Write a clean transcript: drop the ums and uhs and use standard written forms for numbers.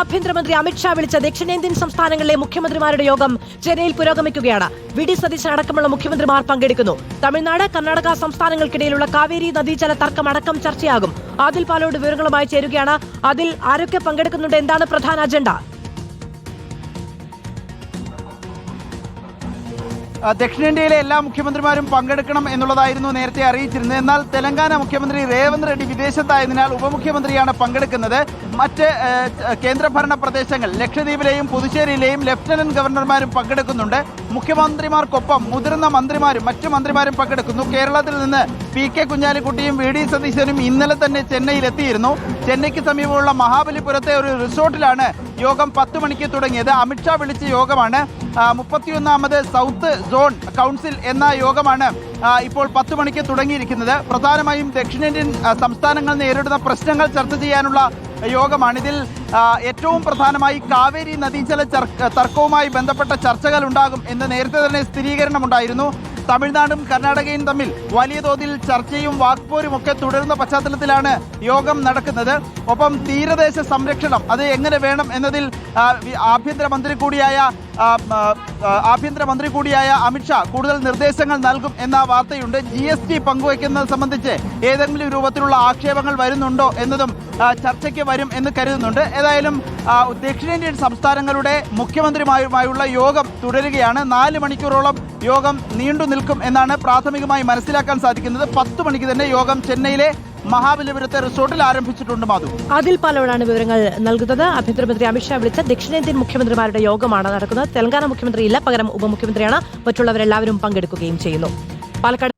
ആഭ്യന്തരമന്ത്രി അമിത്ഷാ വിളിച്ച ദക്ഷിണേന്ത്യൻ സംസ്ഥാനങ്ങളിലെ മുഖ്യമന്ത്രിമാരുടെ യോഗം ചെന്നൈയിൽ പുരോഗമിക്കുകയാണ്. വി.ഡി. സതീശൻ അടക്കമുള്ള മുഖ്യമന്ത്രിമാർ പങ്കെടുക്കുന്നു. തമിഴ്നാട്, കർണാടക സംസ്ഥാനങ്ങൾക്കിടയിലുള്ള കാവേരി നദീജല തർക്കം അടക്കം ചർച്ചയാകും. ആദിൽ പാലോട് വിവരങ്ങളുമായി ചേരുകയാണ്. അതിൽ ആരൊക്കെ പങ്കെടുക്കുന്നുണ്ട്? എന്താണ് പ്രധാന അജണ്ട? ദക്ഷിണേന്ത്യയിലെ എല്ലാ മുഖ്യമന്ത്രിമാരും പങ്കെടുക്കണം എന്നുള്ളതായിരുന്നു നേരത്തെ അറിയിച്ചിരുന്നത്. എന്നാൽ തെലങ്കാന മുഖ്യമന്ത്രി രേവന്ത് റെഡ്ഡി വിദേശത്തായതിനാൽ ഉപമുഖ്യമന്ത്രിയാണ് പങ്കെടുക്കുന്നത്. മറ്റ് കേന്ദ്രഭരണ പ്രദേശങ്ങൾ ലക്ഷദ്വീപിലെയും പുതുച്ചേരിയിലെയും ലഫ്റ്റനന്റ് ഗവർണർമാരും പങ്കെടുക്കുന്നുണ്ട്. മുഖ്യമന്ത്രിമാർക്കൊപ്പം മുതിർന്ന മന്ത്രിമാരും മറ്റു മന്ത്രിമാരും പങ്കെടുക്കുന്നു. കേരളത്തിൽ നിന്ന് പി.കെ. കുഞ്ഞാലിക്കുട്ടിയും വി.ഡി. സതീശനും ഇന്നലെ തന്നെ ചെന്നൈയിലെത്തിയിരുന്നു. ചെന്നൈക്ക് സമീപമുള്ള മഹാബലിപുരത്തെ ഒരു റിസോർട്ടിലാണ് യോഗം 10 മണിക്ക് തുടങ്ങിയത്. അമിത്ഷാ വിളിച്ച യോഗമാണ്. 31ാമത് സൗത്ത് സോൺ കൗൺസിൽ എന്ന യോഗമാണ് ഇപ്പോൾ 10 മണിക്ക് തുടങ്ങിയിരിക്കുന്നത്. പ്രധാനമായും ദക്ഷിണേന്ത്യൻ സംസ്ഥാനങ്ങൾ നേരിടുന്ന പ്രശ്നങ്ങൾ ചർച്ച ചെയ്യാനുള്ള യോഗമാണിതിൽ. ഏറ്റവും പ്രധാനമായി കാവേരി നദീജല തർക്കവുമായി ബന്ധപ്പെട്ട ചർച്ചകൾ ഉണ്ടാകും എന്ന് നേരത്തെ തന്നെ സ്ഥിരീകരണമുണ്ടായിരുന്നു. തമിഴ്നാടും കർണാടകയും തമ്മിൽ വലിയ തോതിൽ ചർച്ചയും വാക്പോരും ഒക്കെ തുടരുന്ന പശ്ചാത്തലത്തിലാണ് യോഗം നടക്കുന്നത്. ഒപ്പം തീരദേശ സംരക്ഷണം അത് എങ്ങനെ വേണം എന്നതിൽ ആഭ്യന്തരമന്ത്രി കൂടിയായ അമിത്ഷാ കൂടുതൽ നിർദ്ദേശങ്ങൾ നൽകും എന്ന വാർത്തയുണ്ട്. GST പങ്കുവയ്ക്കുന്നത് സംബന്ധിച്ച് ഏതെങ്കിലും രൂപത്തിലുള്ള ആക്ഷേപങ്ങൾ വരുന്നുണ്ടോ എന്നതും ചർച്ചയ്ക്ക് വരും എന്ന് കരുതുന്നുണ്ട്. ഏതായാലും ദക്ഷിണേന്ത്യൻ സംസ്ഥാനങ്ങളുടെ മുഖ്യമന്ത്രിമാരുമായുള്ള യോഗം തുടരുകയാണ്. 4 മണിക്കൂറോളം യോഗം നീണ്ടു നിൽക്കും എന്നാണ് പ്രാഥമികമായി മനസ്സിലാക്കാൻ സാധിക്കുന്നത്. 10 മണിക്ക് തന്നെ യോഗം ചെന്നൈയിലെ മഹാബലിപുരത്തെ റിസോർട്ടിൽ ആരംഭിച്ചിട്ടുണ്ട്. മാധു, ആദിൽ പാലോടാണ് വിവരങ്ങൾ നൽകുന്നത്. ആഭ്യന്തരമന്ത്രി അമിത്ഷാ വിളിച്ച ദക്ഷിണേന്ത്യൻ മുഖ്യമന്ത്രിമാരുടെ യോഗമാണ് നടക്കുന്നത്. തെലങ്കാന മുഖ്യമന്ത്രിയില്ല, പകരം ഉപമുഖ്യമന്ത്രിയാണ്. മറ്റുള്ളവരെല്ലാവരും പങ്കെടുക്കുകയും ചെയ്യുന്നു. പാലക്കാട്